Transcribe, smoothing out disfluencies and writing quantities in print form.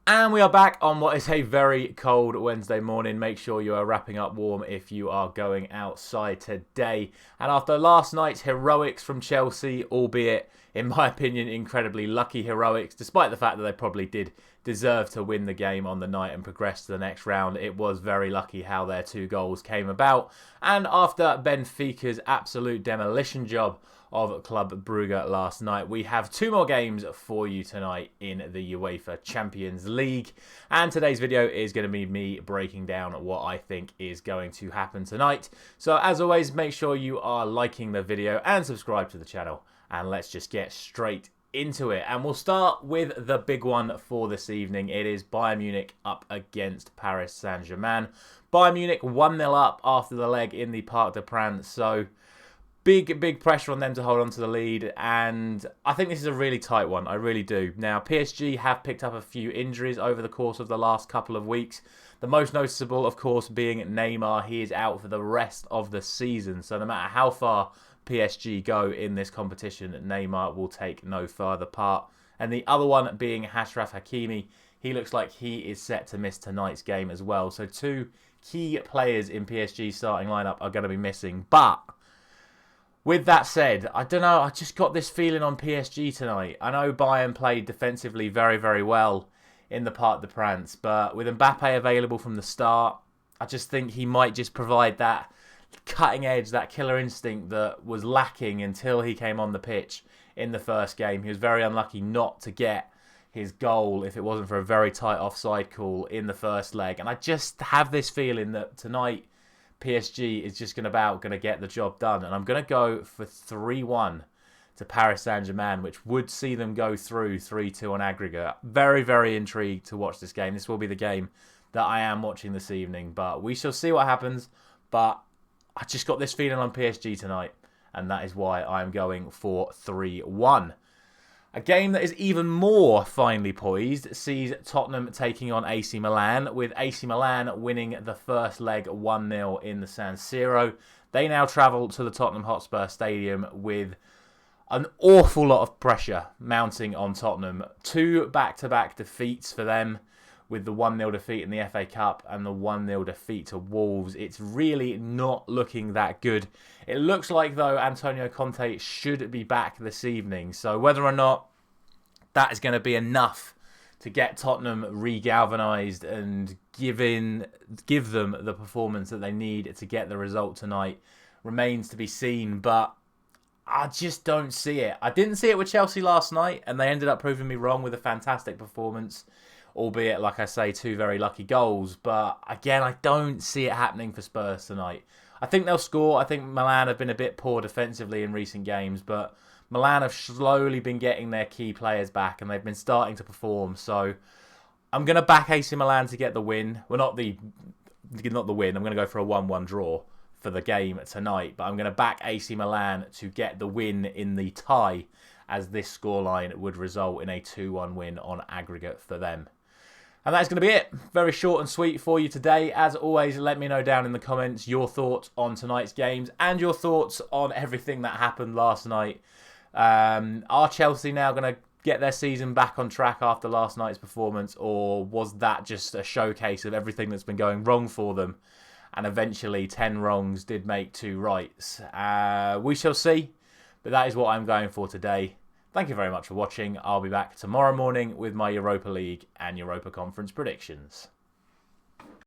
And we are back on what is a very cold Wednesday morning. Make sure you are wrapping up warm if you are going outside today. And after last night's heroics from Chelsea, albeit, in my opinion, incredibly lucky heroics, despite the fact that they probably did deserve to win the game on the night and progress to the next round, it was very lucky how their 2 goals came about. And after Benfica's absolute demolition job of Club Brugge last night, we have 2 more games for you tonight in the UEFA Champions League. And today's video is going to be me breaking down what I think is going to happen tonight. So as always, make sure you are liking the video and subscribe to the channel. And let's just get straight into it. And we'll start with the big one for this evening. It is Bayern Munich up against Paris Saint-Germain. Bayern Munich 1-0 up after the leg in the Parc des Princes. So big pressure on them to hold on to the lead, and I think this is a really tight one. I really do. Now, PSG have picked up a few injuries over the course of the last couple of weeks. The most noticeable, of course, being Neymar. He is out for the rest of the season. So no matter how far PSG go in this competition, Neymar will take no further part. And the other one being Achraf Hakimi. He looks like he is set to miss tonight's game as well. So 2 key players in PSG's starting lineup are going to be missing. But with that said, I don't know, I just got this feeling on PSG tonight. I know Bayern played defensively very well in the Parc des Princes, but with Mbappe available from the start, I just think he might just provide that cutting edge, that killer instinct that was lacking until he came on the pitch in the first game. He was very unlucky not to get his goal if it wasn't for a very tight offside call in the first leg. And I just have this feeling that tonight PSG is just going to get the job done. And I'm going to go for 3-1 to Paris Saint-Germain, which would see them go through 3-2 on aggregate. Very intrigued to watch this game. This will be the game that I am watching this evening. But we shall see what happens. But I just got this feeling on PSG tonight. And that is why I'm going for 3-1. A game that is even more finely poised sees Tottenham taking on AC Milan, with AC Milan winning the first leg 1-0 in the San Siro. They now travel to the Tottenham Hotspur Stadium with an awful lot of pressure mounting on Tottenham. 2 back-to-back defeats for them, with the 1-0 defeat in the FA Cup and the 1-0 defeat to Wolves. It's really not looking that good. It looks like, though, Antonio Conte should be back this evening. So whether or not that is going to be enough to get Tottenham re-galvanised and give them the performance that they need to get the result tonight remains to be seen. But I just don't see it. I didn't see it with Chelsea last night, and they ended up proving me wrong with a fantastic performance, albeit, like I say, 2 very lucky goals. But again, I don't see it happening for Spurs tonight. I think they'll score. I think Milan have been a bit poor defensively in recent games, but Milan have slowly been getting their key players back, and they've been starting to perform. So I'm going to back AC Milan to get the win. Well, not the win. I'm going to go for a 1-1 draw for the game tonight, but I'm going to back AC Milan to get the win in the tie, as this scoreline would result in a 2-1 win on aggregate for them. And that's going to be it. Very short and sweet for you today. As always, let me know down in the comments your thoughts on tonight's games and your thoughts on everything that happened last night. Are Chelsea now going to get their season back on track after last night's performance, or was that just a showcase of everything that's been going wrong for them? And eventually 10 wrongs did make 2 rights. We shall see. But that is what I'm going for today. Thank you very much for watching. I'll be back tomorrow morning with my Europa League and Europa Conference predictions.